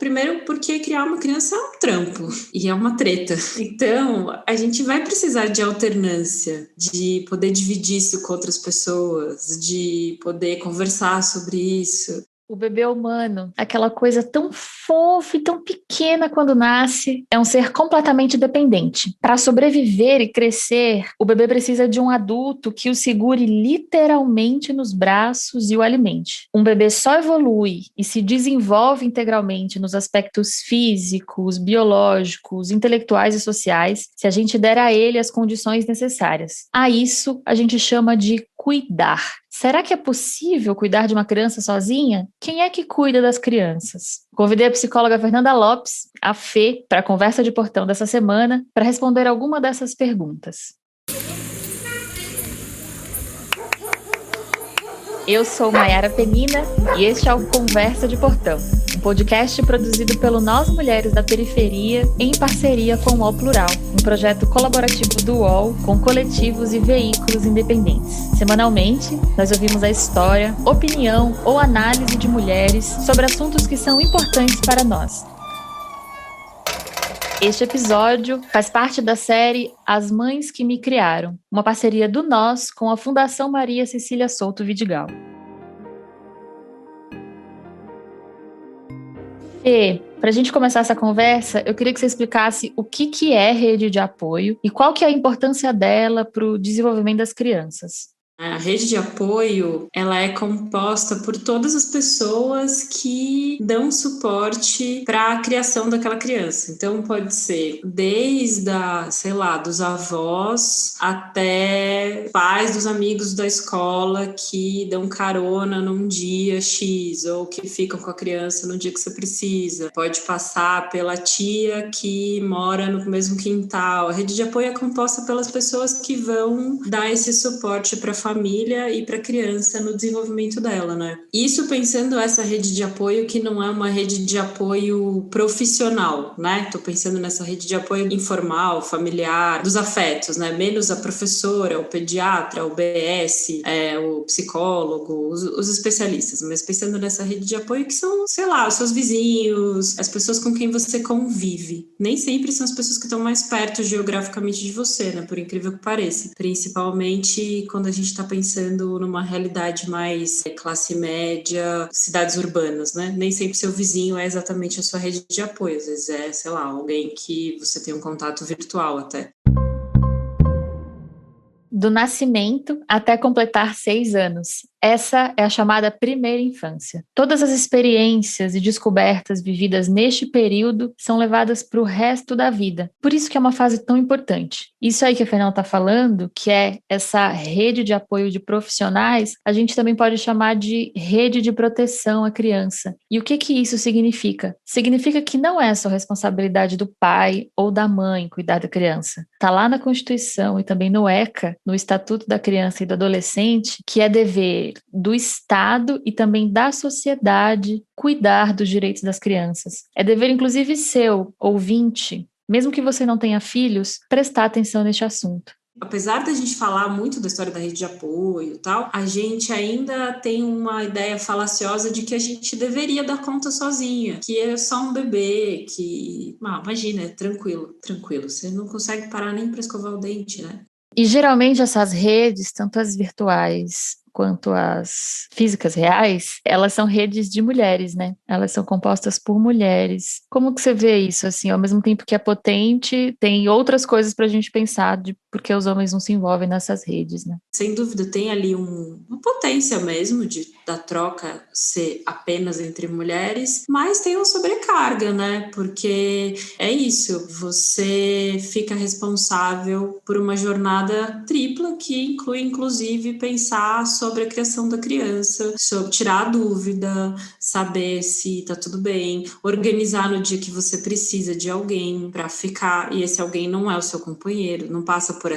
Primeiro porque criar uma criança é um trampo e é uma treta. Então, a gente vai precisar de alternância, de poder dividir isso com outras pessoas, de poder conversar sobre isso. O bebê humano, aquela coisa tão fofa e tão pequena quando nasce, é um ser completamente dependente. Para sobreviver e crescer, o bebê precisa de um adulto que o segure literalmente nos braços e o alimente. Um bebê só evolui e se desenvolve integralmente nos aspectos físicos, biológicos, intelectuais e sociais se a gente der a ele as condições necessárias. A isso a gente chama de cuidar. Será que é possível cuidar de uma criança sozinha? Quem é que cuida das crianças? Convidei a psicóloga Fernanda Lopes, a Fê, para a conversa de portão dessa semana, para responder alguma dessas perguntas. Eu sou Maiara Penina e este é o Conversa de Portão, um podcast produzido pelo Nós Mulheres da Periferia em parceria com o UOL Plural, um projeto colaborativo do UOL com coletivos e veículos independentes. Semanalmente, nós ouvimos a história, opinião ou análise de mulheres sobre assuntos que são importantes para nós. Este episódio faz parte da série As Mães que Me Criaram, uma parceria do Nós com a Fundação Maria Cecília Souto Vidigal. Fê, para a gente começar essa conversa, eu queria que você explicasse o que é rede de apoio e qual que é a importância dela para o desenvolvimento das crianças. A rede de apoio, ela é composta por todas as pessoas que dão suporte para a criação daquela criança. Então, pode ser desde dos avós até pais dos amigos da escola que dão carona num dia X ou que ficam com a criança no dia que você precisa. Pode passar pela tia que mora no mesmo quintal. A rede de apoio é composta pelas pessoas que vão dar esse suporte para a família e para a criança no desenvolvimento dela, né? Isso pensando essa rede de apoio que não é uma rede de apoio profissional, né? Tô pensando nessa rede de apoio informal, familiar, dos afetos, né? Menos a professora, o pediatra, o BS, o psicólogo, os especialistas, mas pensando nessa rede de apoio que são, sei lá, os seus vizinhos, as pessoas com quem você convive. Nem sempre são as pessoas que estão mais perto geograficamente de você, né? Por incrível que pareça. Principalmente quando a gente está pensando numa realidade mais classe média, cidades urbanas, né? Nem sempre seu vizinho é exatamente a sua rede de apoio, às vezes é, sei lá, alguém que você tem um contato virtual até. Do nascimento até completar 6 anos. Essa é a chamada primeira infância. Todas as experiências e descobertas vividas neste período são levadas para o resto da vida. Por isso que é uma fase tão importante. Isso aí que a Fernanda está falando, que é essa rede de apoio de profissionais, a gente também pode chamar de rede de proteção à criança. E o que isso significa? Significa que não é só responsabilidade do pai ou da mãe cuidar da criança. Está lá na Constituição e também no ECA, no Estatuto da Criança e do Adolescente, que é dever do Estado e também da sociedade cuidar dos direitos das crianças. É dever, inclusive, seu, ouvinte, mesmo que você não tenha filhos, prestar atenção neste assunto. Apesar da gente falar muito da história da rede de apoio e tal, a gente ainda tem uma ideia falaciosa de que a gente deveria dar conta sozinha, que é só um bebê, que, imagina, é tranquilo, você não consegue parar nem para escovar o dente, né? E geralmente essas redes, tanto as virtuais quanto as físicas reais, elas são redes de mulheres, né? Elas são compostas por mulheres. Como que você vê isso, assim, ao mesmo tempo que é potente, tem outras coisas para a gente pensar de porque os homens não se envolvem nessas redes, né? Sem dúvida, tem ali uma potência mesmo da troca ser apenas entre mulheres, mas tem uma sobrecarga, né? Porque é isso, você fica responsável por uma jornada tripla que inclui, inclusive, pensar sobre a criação da criança, sobre tirar a dúvida, saber se tá tudo bem, organizar no dia que você precisa de alguém para ficar, e esse alguém não é o seu companheiro, não passa por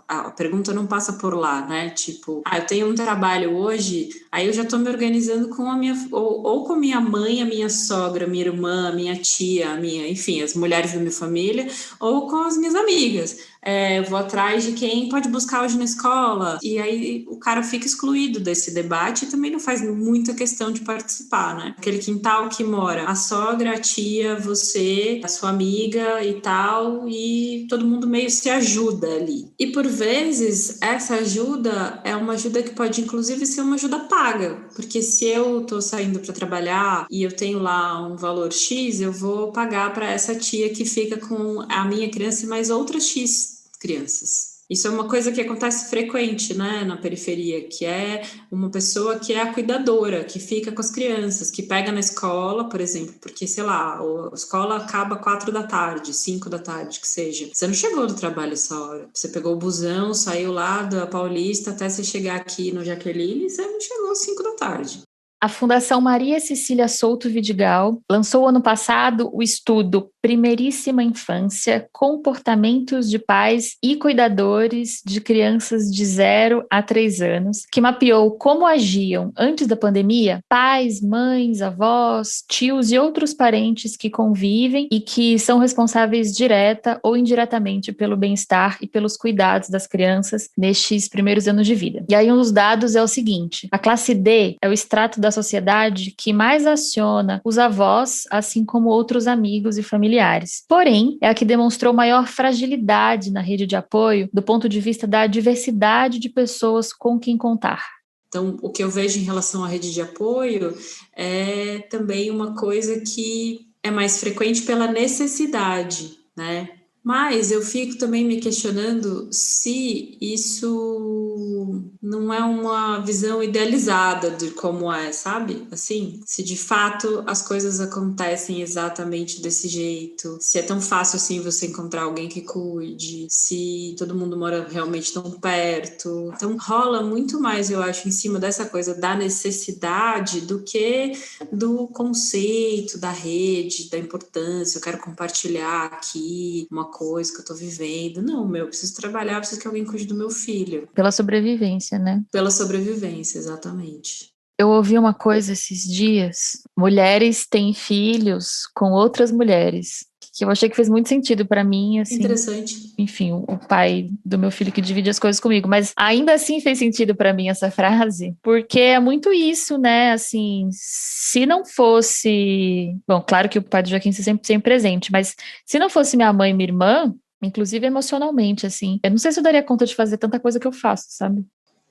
a pergunta não passa por lá, né? Tipo, eu tenho um trabalho hoje, aí eu já tô me organizando com a minha, ou com a minha mãe, a minha sogra, a minha irmã, a minha tia, enfim, as mulheres da minha família, ou com as minhas amigas. eu vou atrás de quem pode buscar hoje na escola. E aí o cara fica excluído desse debate e também não faz muita questão de participar, né? Aquele quintal que mora a sogra, a tia, você, a sua amiga e tal, e todo mundo meio se ajuda ali. E por vezes essa ajuda é uma ajuda que pode inclusive ser uma ajuda paga, porque se eu tô saindo para trabalhar e eu tenho lá um valor X, eu vou pagar para essa tia que fica com a minha criança e mais outras X crianças. Isso é uma coisa que acontece frequente, né, na periferia, que é uma pessoa que é a cuidadora, que fica com as crianças, que pega na escola, por exemplo, porque, sei lá, a escola acaba 4 da tarde, 5 da tarde, que seja. Você não chegou do trabalho essa hora. Você pegou o busão, saiu lá da Paulista até você chegar aqui no Jaqueline, e você não chegou às 5 da tarde. A Fundação Maria Cecília Souto Vidigal lançou ano passado o estudo Primeiríssima Infância, Comportamentos de Pais e Cuidadores de Crianças de 0 a 3 anos, que mapeou como agiam antes da pandemia pais, mães, avós, tios e outros parentes que convivem e que são responsáveis direta ou indiretamente pelo bem-estar e pelos cuidados das crianças nestes primeiros anos de vida. E aí um dos dados é o seguinte: a classe D é o extrato da sociedade que mais aciona os avós, assim como outros amigos e familiares. Porém, é a que demonstrou maior fragilidade na rede de apoio do ponto de vista da diversidade de pessoas com quem contar. Então, o que eu vejo em relação à rede de apoio é também uma coisa que é mais frequente pela necessidade, né? Mas eu fico também me questionando se isso não é uma visão idealizada de como é, sabe? Assim, se de fato as coisas acontecem exatamente desse jeito, se é tão fácil assim você encontrar alguém que cuide, se todo mundo mora realmente tão perto. Então rola muito mais, eu acho, em cima dessa coisa da necessidade do que do conceito, da rede, da importância. Eu quero compartilhar aqui uma coisa que eu tô vivendo. Não, eu preciso trabalhar, preciso que alguém cuide do meu filho. Pela sobrevivência, né? Pela sobrevivência, exatamente. Eu ouvi uma coisa esses dias: mulheres têm filhos com outras mulheres, que eu achei que fez muito sentido para mim, assim. Interessante. Enfim, o pai do meu filho que divide as coisas comigo, mas ainda assim fez sentido para mim essa frase, porque é muito isso, né? Assim, se não fosse, bom, claro que o pai do Joaquim sempre presente, mas se não fosse minha mãe e minha irmã, inclusive emocionalmente, assim, eu não sei se eu daria conta de fazer tanta coisa que eu faço, sabe?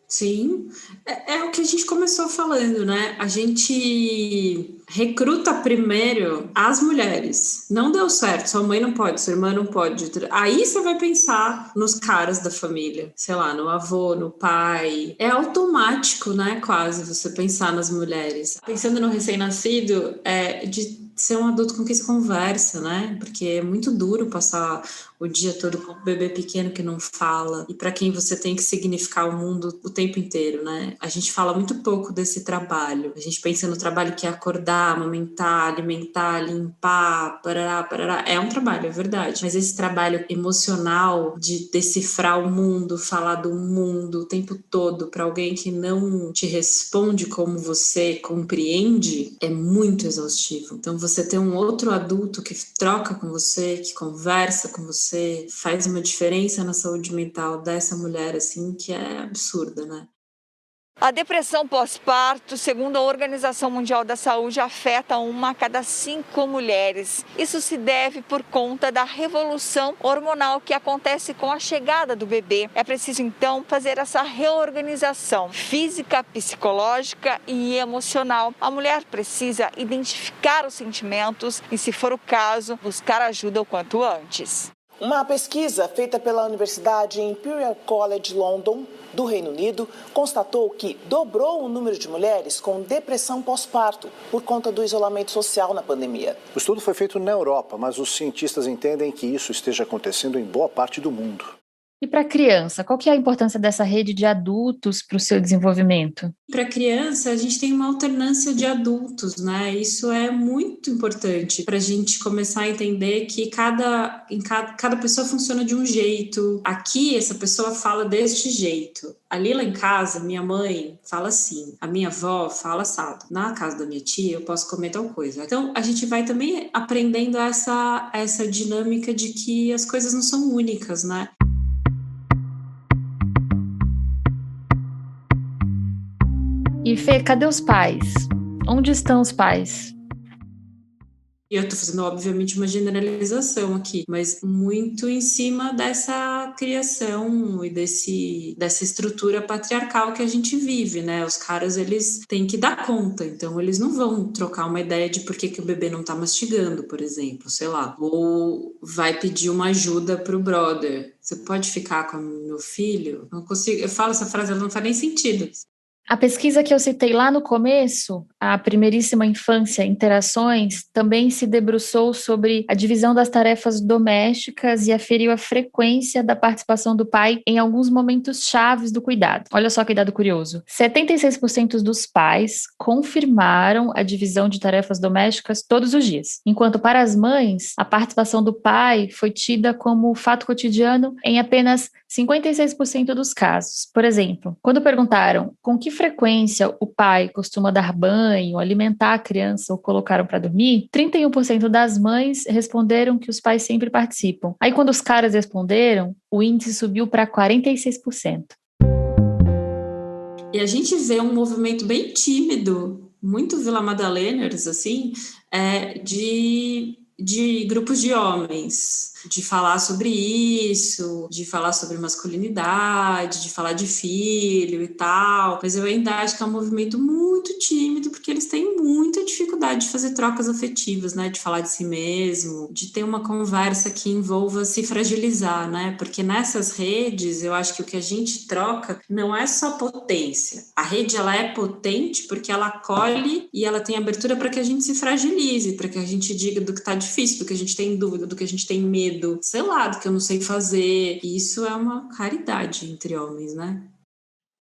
Sim, é o que a gente começou falando, né? A gente recruta primeiro as mulheres. Não deu certo, sua mãe não pode, sua irmã não pode. Aí você vai pensar nos caras da família, sei lá, no avô, no pai. É automático, né? Quase você pensar nas mulheres. Pensando no recém-nascido, de ser um adulto com quem se conversa, né? Porque é muito duro passar o dia todo com um bebê pequeno que não fala e para quem você tem que significar o mundo o tempo inteiro, né? A gente fala muito pouco desse trabalho. A gente pensa no trabalho que é acordar, amamentar, alimentar, limpar, parará, parará. É um trabalho, é verdade. Mas esse trabalho emocional de decifrar o mundo, falar do mundo o tempo todo para alguém que não te responde como você compreende, é muito exaustivo. Então você ter um outro adulto que troca com você, que conversa com você, faz uma diferença na saúde mental dessa mulher, assim, que é absurda, né? A depressão pós-parto, segundo a Organização Mundial da Saúde, afeta 1 a cada 5 mulheres. Isso se deve por conta da revolução hormonal que acontece com a chegada do bebê. É preciso, então, fazer essa reorganização física, psicológica e emocional. A mulher precisa identificar os sentimentos e, se for o caso, buscar ajuda o quanto antes. Uma pesquisa feita pela Universidade Imperial College London, do Reino Unido, constatou que dobrou o número de mulheres com depressão pós-parto por conta do isolamento social na pandemia. O estudo foi feito na Europa, mas os cientistas entendem que isso esteja acontecendo em boa parte do mundo. E para a criança, qual que é a importância dessa rede de adultos para o seu desenvolvimento? Para a criança, a gente tem uma alternância de adultos, né? Isso é muito importante para a gente começar a entender que cada pessoa funciona de um jeito. Aqui, essa pessoa fala deste jeito. Ali lá em casa, minha mãe fala assim, a minha avó fala assado. Na casa da minha tia, eu posso comer tal coisa. Então, a gente vai também aprendendo essa dinâmica de que as coisas não são únicas, né? E Fê, cadê os pais? Onde estão os pais? E eu estou fazendo, obviamente, uma generalização aqui, mas muito em cima dessa criação e dessa estrutura patriarcal que a gente vive, né? Os caras, eles têm que dar conta, então eles não vão trocar uma ideia de por que o bebê não tá mastigando, por exemplo, sei lá. Ou vai pedir uma ajuda pro brother. Você pode ficar com o meu filho? Não consigo. Eu falo essa frase, ela não faz nem sentido. A pesquisa que eu citei lá no começo, a primeiríssima infância, interações, também se debruçou sobre a divisão das tarefas domésticas e aferiu a frequência da participação do pai em alguns momentos chaves do cuidado. Olha só que dado curioso. 76% dos pais confirmaram a divisão de tarefas domésticas todos os dias, enquanto para as mães, a participação do pai foi tida como fato cotidiano em apenas 56% dos casos. Por exemplo, quando perguntaram com que frequência o pai costuma dar banho, alimentar a criança ou colocar para dormir, 31% das mães responderam que os pais sempre participam. Aí quando os caras responderam, o índice subiu para 46%. E a gente vê um movimento bem tímido, muito Vila Madaleners, assim, de grupos de homens, de falar sobre isso, de falar sobre masculinidade, de falar de filho e tal. Mas eu ainda acho que é um movimento muito tímido, porque eles têm muita dificuldade de fazer trocas afetivas, né? De falar de si mesmo, de ter uma conversa que envolva se fragilizar, né? Porque nessas redes, eu acho que o que a gente troca não é só potência. A rede, ela é potente porque ela acolhe e ela tem abertura para que a gente se fragilize, para que a gente diga do que está difícil, do que a gente tem dúvida, do que a gente tem medo, sei lá, do que eu não sei fazer. E isso é uma raridade entre homens, né?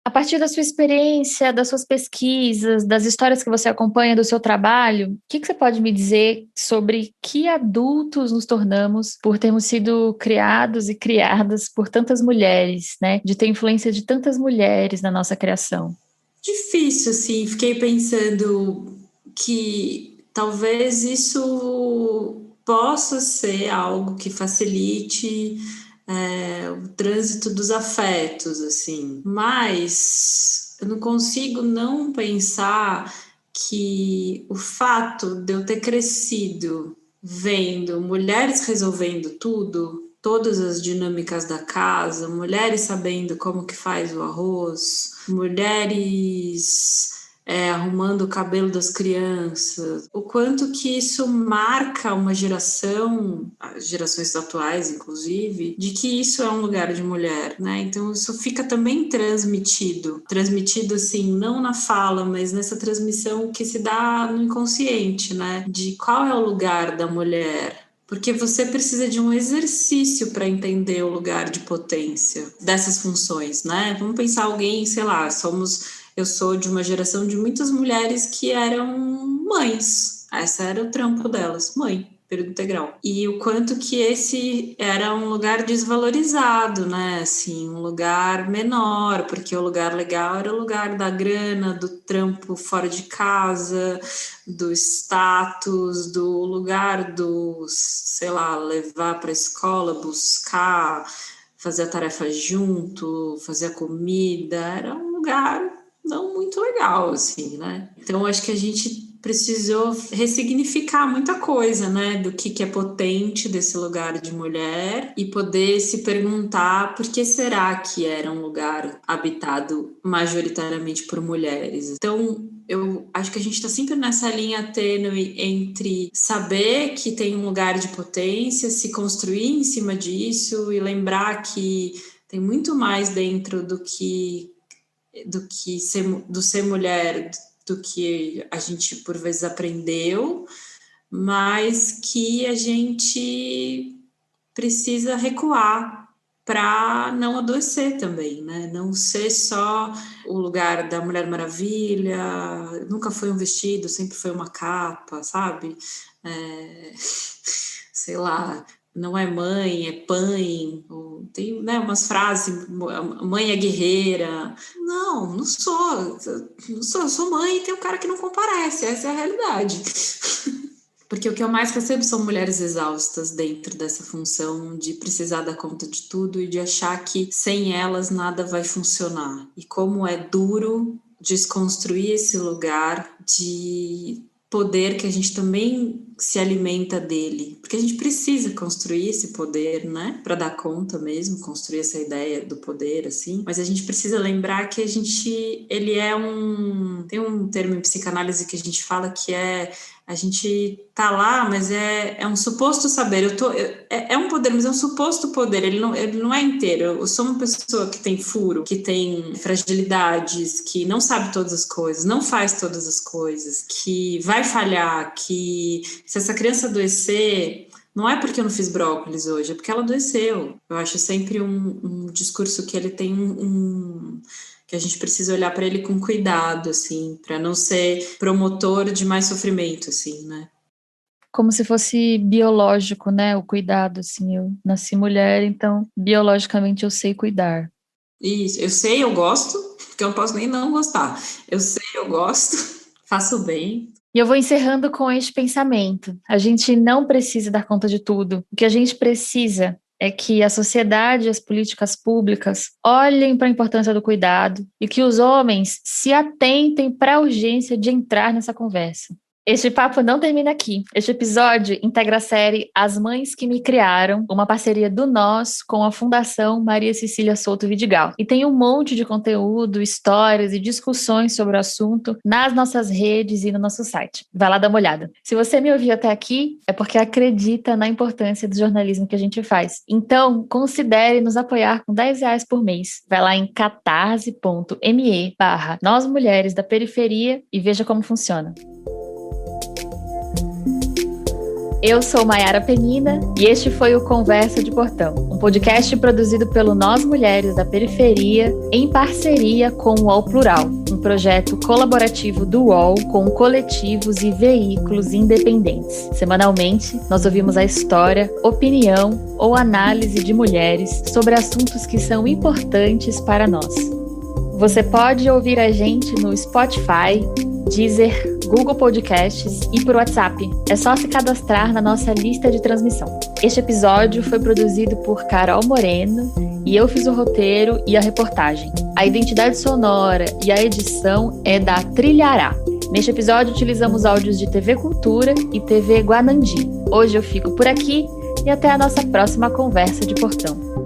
A partir da sua experiência, das suas pesquisas, das histórias que você acompanha do seu trabalho, o que você pode me dizer sobre que adultos nos tornamos por termos sido criados e criadas por tantas mulheres, né? De ter influência de tantas mulheres na nossa criação? Difícil, assim. Fiquei pensando que talvez isso possa ser algo que facilite o trânsito dos afetos, assim. Mas eu não consigo não pensar que o fato de eu ter crescido vendo mulheres resolvendo tudo, todas as dinâmicas da casa, mulheres sabendo como que faz o arroz, mulheres arrumando o cabelo das crianças, o quanto que isso marca uma geração, as gerações atuais, inclusive, de que isso é um lugar de mulher, né? Então isso fica também transmitido assim, não na fala, mas nessa transmissão que se dá no inconsciente, né? De qual é o lugar da mulher. Porque você precisa de um exercício para entender o lugar de potência dessas funções, né? Vamos pensar alguém, sei lá, eu sou de uma geração de muitas mulheres que eram mães. Essa era o trampo delas, mãe, período integral. E o quanto que esse era um lugar desvalorizado, né? Assim, um lugar menor, porque o lugar legal era o lugar da grana, do trampo fora de casa, do status, do lugar do, sei lá, levar para a escola, buscar, fazer a tarefa junto, fazer a comida. Era um lugar não muito legal, assim, né? Então, acho que a gente precisou ressignificar muita coisa, né? Do que é potente desse lugar de mulher e poder se perguntar por que será que era um lugar habitado majoritariamente por mulheres. Então, eu acho que a gente está sempre nessa linha tênue entre saber que tem um lugar de potência, se construir em cima disso e lembrar que tem muito mais dentro do ser mulher, do que a gente por vezes aprendeu, mas que a gente precisa recuar para não adoecer também, né? Não ser só o lugar da Mulher Maravilha, nunca foi um vestido, sempre foi uma capa, sabe? Sei lá, não é mãe, é pai. Tem, né, umas frases, mãe é guerreira. Não sou. Eu sou mãe e tem um cara que não comparece, essa é a realidade. Porque o que eu mais recebo são mulheres exaustas dentro dessa função de precisar dar conta de tudo e de achar que sem elas nada vai funcionar. E como é duro desconstruir esse lugar de poder que a gente também se alimenta dele, porque a gente precisa construir esse poder, né, para dar conta mesmo, construir essa ideia do poder, assim, mas a gente precisa lembrar que ele é tem um termo em psicanálise que a gente fala que a gente tá lá, mas é um suposto saber. É um poder, mas é um suposto poder. Ele não é inteiro. Eu sou uma pessoa que tem furo, que tem fragilidades, que não sabe todas as coisas, não faz todas as coisas, que vai falhar, que se essa criança adoecer, não é porque eu não fiz brócolis hoje, é porque ela adoeceu. Eu acho sempre um discurso que ele tem que a gente precisa olhar para ele com cuidado, assim, para não ser promotor de mais sofrimento, assim, né? Como se fosse biológico, né? O cuidado, assim, eu nasci mulher, então biologicamente eu sei cuidar. Isso, eu sei, eu gosto, porque eu não posso nem não gostar. Eu sei, eu gosto, faço bem. E eu vou encerrando com este pensamento. A gente não precisa dar conta de tudo. O que a gente precisa é que a sociedade e as políticas públicas olhem para a importância do cuidado e que os homens se atentem para a urgência de entrar nessa conversa. Este papo não termina aqui. Este episódio integra a série As Mães que Me Criaram, uma parceria do Nós com a Fundação Maria Cecília Souto Vidigal. E tem um monte de conteúdo, histórias e discussões sobre o assunto nas nossas redes e no nosso site. Vai lá dar uma olhada. Se você me ouviu até aqui, é porque acredita na importância do jornalismo que a gente faz. Então, considere nos apoiar com R$10 por mês. Vai lá em catarse.me/Nós Mulheres da Periferia e veja como funciona. Eu sou Mayara Penina e este foi o Conversa de Portão, um podcast produzido pelo Nós Mulheres da Periferia em parceria com o UOL Plural, um projeto colaborativo do UOL com coletivos e veículos independentes. Semanalmente, nós ouvimos a história, opinião ou análise de mulheres sobre assuntos que são importantes para nós. Você pode ouvir a gente no Spotify, Deezer, Google Podcasts e por WhatsApp. É só se cadastrar na nossa lista de transmissão. Este episódio foi produzido por Carol Moreno e eu fiz o roteiro e a reportagem. A identidade sonora e a edição é da Trilhará. Neste episódio utilizamos áudios de TV Cultura e TV Guanandi. Hoje eu fico por aqui e até a nossa próxima Conversa de Portão.